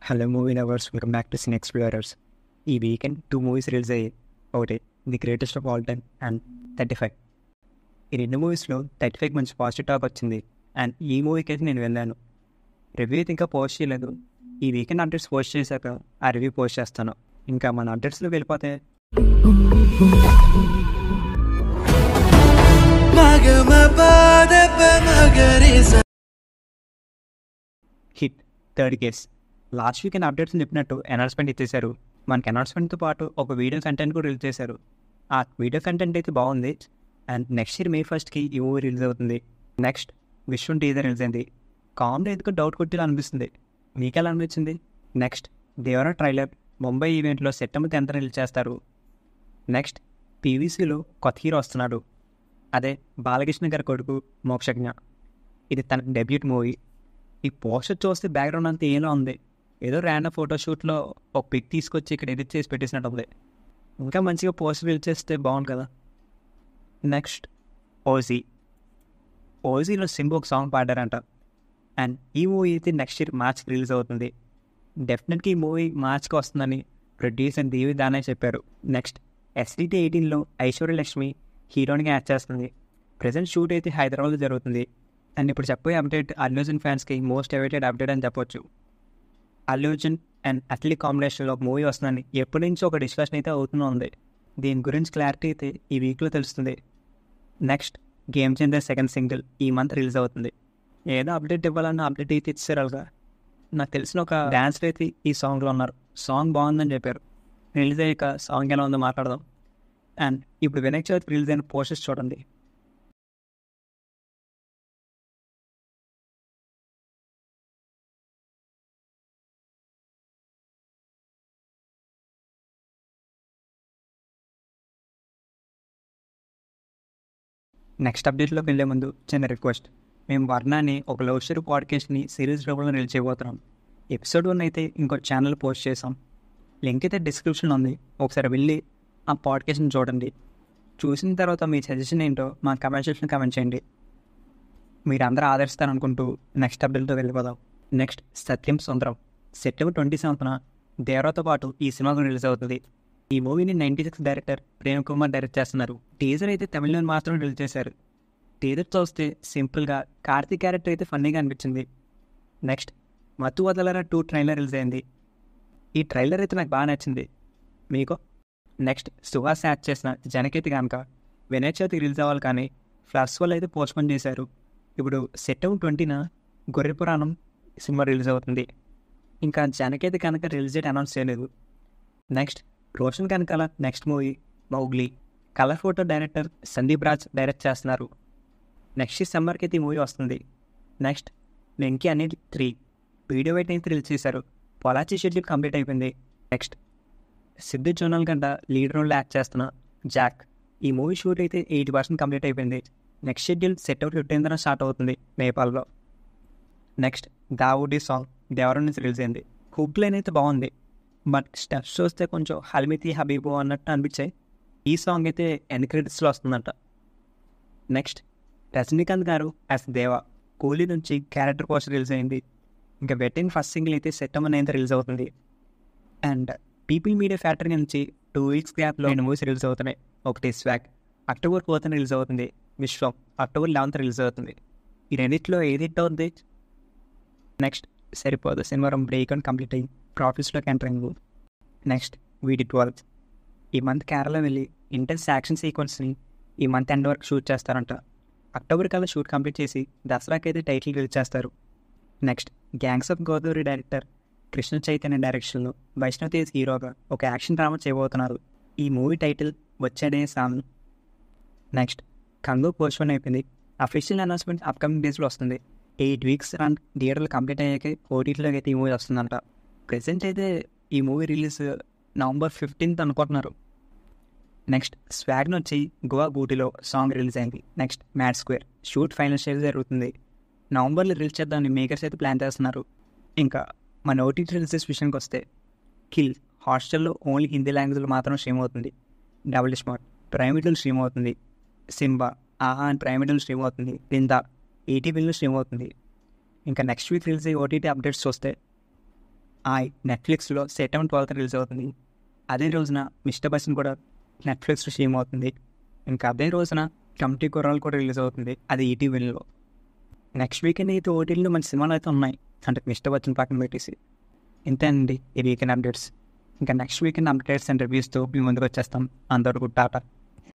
Hello movie lovers, welcome back to cine explorers. ఈ weekend 2 movies release అయ్యాయి. ఒకటి the greatest of all time and 35. ఈ 2 మూవీస్లో 35 మంచి పాజిటివ్ టాక్ వచ్చింది. అండ్ ఈ మూవీకి అయితే నేను వెళ్ళాను. రివ్యూ అయితే ఇంకా పోస్ట్ చేయలేదు. ఈ వీకెండ్ అప్డేట్స్ పోస్ట్ చేశాక ఆ రివ్యూ పోస్ట్ చేస్తాను. ఇంకా మన అప్డేట్స్లో వెళ్ళిపోతే hit third case. Last weekend updates చెప్పినట్టు అనౌన్స్మెంట్ ఇచ్చేశారు. మనకి అనౌన్స్మెంట్తో పాటు ఒక వీడియో కంటెంట్ కూడా రిలీజ్ చేశారు. ఆ వీడియో కంటెంట్ అయితే బాగుంది. And next year May 1st ఈ మూవీ రిలీజ్ అవుతుంది. నెక్స్ట్ విశ్వం టీజర్ రిలీజ్ అయింది. కామెడీ ఎందుకు డౌట్ కొట్టేలా అనిపిస్తుంది. మీకు ఎలా అనిపించింది? నెక్స్ట్ దేవరా ట్రైలర్ ముంబై ఈవెంట్లో September 10th రిలీజ్ చేస్తారు. నెక్స్ట్ పీవీసీలో కొత్త హీరో వస్తున్నాడు. అదే బాలకృష్ణ గారి కొడుకు మోక్షజ్ఞ. ఇది తన డెబ్యూట్ మూవీ. ఈ పోస్టర్ చూస్తే బ్యాక్గ్రౌండ్ అంతా ఏలా ఉంది, ఏదో ర్యాండమ్ ఫోటోషూట్లో ఒక పిక్ తీసుకొచ్చి ఇక్కడ ఎడిట్ చేసి పెట్టేసినట్టు ఉంది. ఇంకా మంచిగా పోస్టర్ రిలీజ్ చేస్తే బాగుంది కదా. నెక్స్ట్ ఓజీలో సింబు ఒక సాంగ్ పాడారంట. అండ్ ఈ మూవీ అయితే నెక్స్ట్ ఇయర్ మార్చ్కి రిలీజ్ అవుతుంది. డెఫినెట్గా ఈ మూవీ మార్చ్కి వస్తుందని ప్రొడ్యూసర్ దేవి దానే చెప్పారు. నెక్స్ట్ SDT 18లో ఐశ్వర్యలక్ష్మి హీరోయిన్గా యాడ్ చేస్తుంది. ప్రజెంట్ షూట్ అయితే హైదరాబాద్లో జరుగుతుంది. అండ్ ఇప్పుడు చెప్పే అప్డేట్ అల్లు అర్జున్ ఫ్యాన్స్కి మోస్ట్ అవైటెడ్ అప్డేట్ అని చెప్పొచ్చు. అల్లు అర్జున్ అండ్ అట్లీ కాంబినేషన్లో ఒక మూవీ వస్తుందని ఎప్పటి నుంచో ఒక డిస్కషన్ అయితే అవుతూనే ఉంది. దీని గురించి క్లారిటీ అయితే ఈ వీక్లో తెలుస్తుంది. Next game changer second single ఈ మంత్ రిలీజ్ అవుతుంది. ఏదో అప్డేట్ ఇవ్వాలన్న అప్డేట్ అయితే ఇచ్చారు. అలాగా నాకు తెలిసిన ఒక డాన్సర్ అయితే ఈ సాంగ్లో ఉన్నారు. సాంగ్ బాగుందని చెప్పారు. రిలీజ్ అయ్యాక సాంగ్ ఎలా ఉందో మాట్లాడదాం. అండ్ ఇప్పుడు వినాయక చవితి రిలీజ్ అయిన పోస్టర్స్ చూడండి. నెక్స్ట్ అప్డేట్లోకి వెళ్ళే ముందు చిన్న రిక్వెస్ట్. మేము వర్ణాన్ని ఒక లవ్ స్టోరీ పాడ్కాస్ట్ని సిరీస్ రూపంలో రిలీజ్ చేయబోతున్నాం. ఎపిసోడ్ 1 అయితే ఇంకో ఛానల్ పోస్ట్ చేసాం. లింక్ అయితే డిస్క్రిప్షన్లో ఉంది. ఒకసారి వెళ్ళి ఆ పాడ్కాస్ట్ని చూడండి. చూసిన తర్వాత మీ సజెషన్ ఏంటో మా కమెంట్ సెక్షన్లో కమెంట్ చేయండి. మీరు అందరూ ఆదరిస్తారనుకుంటూ నెక్స్ట్ అప్డేట్తో వెళ్ళిపోదాం. నెక్స్ట్ సత్యం సుందరం September 27th దేవరాతో పాటు ఈ సినిమాకు రిలీజ్ అవుతుంది. ఈ మూవీని 96 డైరెక్టర్ ప్రేమ్ కుమార్ డైరెక్ట్ చేస్తున్నారు. టీజర్ అయితే తమిళలో మాత్రం రిలీజ్ చేశారు. టీజర్ చూస్తే సింపుల్గా కార్తీక్ క్యారెక్టర్ అయితే ఫన్నీగా అనిపించింది. నెక్స్ట్ మత్తు వదలరా 2 ట్రైలర్ రిలీజ్ అయింది. ఈ ట్రైలర్ అయితే నాకు బాగా నచ్చింది. మీకు? నెక్స్ట్ సుహాస్ యాక్ట్ చేసిన జనకేతి కనుక వినాయక చవితికి రిలీజ్ అవ్వాలి, కానీ ఫ్లడ్స్ వల్ల అయితే పోస్ట్పోన్ చేశారు. ఇప్పుడు September 20న గొర్రె పురాణం సినిమా రిలీజ్ అవుతుంది. ఇంకా జనకేతి కనుక రిలీజ్ డేట్ అనౌన్స్ చేయలేదు. Next Roshan Kanakala next movie Mowgli. Colour photo director Sandeep Raj direct చేస్తున్నారు. నెక్స్ట్ సమ్మర్కి అయితే ఈ మూవీ వస్తుంది. Next Venky Anil 3 video wait అయితే రిలీజ్ చేశారు. పొలాచి షెడ్యూల్ కంప్లీట్ అయిపోయింది. Next Siddhu Jonnalagadda lead రోల్లో యాక్ట్ చేస్తున్న జాక్. ఈ మూవీ షూట్ అయితే 80% కంప్లీట్ అయిపోయింది. Next schedule September 15th start అవుతుంది నేపాల్లో. నెక్స్ట్ దావుడి సాంగ్ దేవరం నుంచి రిలీజ్ అయింది. హుక్ లైన్ అయితే బాగుంది, బట్ స్టెప్స్ చూస్తే కొంచెం హల్మితి హబీబు అన్నట్టు అనిపించాయి. ఈ సాంగ్ అయితే ఎండ్ క్రెడిట్స్లో వస్తుందంట. నెక్స్ట్ రజనీకాంత్ గారు యాజ్ దేవా కూలీ నుంచి క్యారెక్టర్ పోస్టర్ రిలీజ్ అయింది. ఇంకా వెట్టింగ్ ఫస్ట్ సింగిల్ అయితే September 9th రిలీజ్ అవుతుంది. అండ్ పీపుల్ మీడియా ఫ్యాక్టరీ నుంచి 2 weeks గ్యాప్లో 2 మూవీస్ రిలీజ్ అవుతున్నాయి. ఒకటి స్వాగ్ October 4th రిలీజ్ అవుతుంది. విశ్వం October 11th రిలీజ్ అవుతుంది. ఈ రెండిట్లో ఏది హిట్ అవుతుంది? నెక్స్ట్ సరిపోదు శనివారం బ్రేక్ అని కంప్లీట్ అయ్యి ప్రాఫిట్స్లోకి ఎంటర్ అయింది. నెక్స్ట్ వీడి 12th ఈ మంత్ కేరళ వెళ్ళి ఇంటెన్స్ యాక్షన్ సీక్వెన్స్ని ఈ మంత్ ఎండ్ వరకు షూట్ చేస్తారంట. అక్టోబర్ కల్లా షూట్ కంప్లీట్ చేసి దసరాకి అయితే టైటిల్ రిలీజ్ చేస్తారు. Next gangs of Godavari director Krishna Chaitanya డైరెక్షన్లో వైష్ణవ్ తేజ్ హీరోగా ఒక యాక్షన్ డ్రామా చేయబోతున్నారు. ఈ మూవీ టైటిల్ వచ్చేదే సాంగ్. నెక్స్ట్ కంగు పోస్ట్పోన్ అయిపోయింది. అఫీషియల్ అనౌన్స్మెంట్ అప్కమింగ్ డేస్లో వస్తుంది. 8 weeks రన్ థియేటర్లు కంప్లీట్ అయ్యాక OTTలోకి అయితే ఈ మూవీ వస్తుందంట. ప్రెసెంట్ అయితే ఈ మూవీ రిలీజ్ November 15th అనుకుంటున్నారు. నెక్స్ట్ స్వాగ్ని వచ్చి గోవా బూటీలో సాంగ్ రిలీజ్ అయింది. Next mad square shoot final stage జరుగుతుంది. నవంబర్లో రిలీజ్ చేద్దామని మేకర్స్ అయితే ప్లాన్ చేస్తున్నారు. ఇంకా మన OTT రిలీజెస్ విషయానికి వస్తే కిల్ హాస్టల్లో ఓన్లీ హిందీ లాంగ్వేజ్లో మాత్రం స్ట్రీమ్ అవుతుంది. డబుల్ స్మార్ట్ ప్రైవేట్లో స్ట్రీమ్ అవుతుంది. సింబా ఆహా అని ప్రైవేట్లో స్ట్రీమ్ అవుతుంది. లిందా ఈటీవీలో స్ట్రీమ్ అవుతుంది. ఇంకా నెక్స్ట్ వీక్ రిలీజ్ అయ్యే OTT అప్డేట్స్ చూస్తే నెట్ఫ్లిక్స్లో సెప్టెంబర్ 12th రిలీజ్ అవుతుంది. అదే రోజున మిస్టర్ బచ్చన్ కూడా నెట్ఫ్లిక్స్లో స్ట్రీమ్ అవుతుంది. ఇంకా అదే రోజున కమిటీ కుర్రాలు కూడా రిలీజ్ అవుతుంది, అది ఈటీవీలో. నెక్స్ట్ వీకెండ్ అయితే ఓటీటీలో మంచి సినిమాలు అయితే ఉన్నాయి, అంటే మిస్టర్ బచ్చన్ పక్కన పెట్టేసి. ఇంతే అండి ఈ వీకెండ్ అప్డేట్స్. ఇంకా నెక్స్ట్ వీకెండ్ అప్డేట్స్ అండ్ రివ్యూస్తో మీ ముందుకు వచ్చేస్తాం. అంతవరకు టాటా.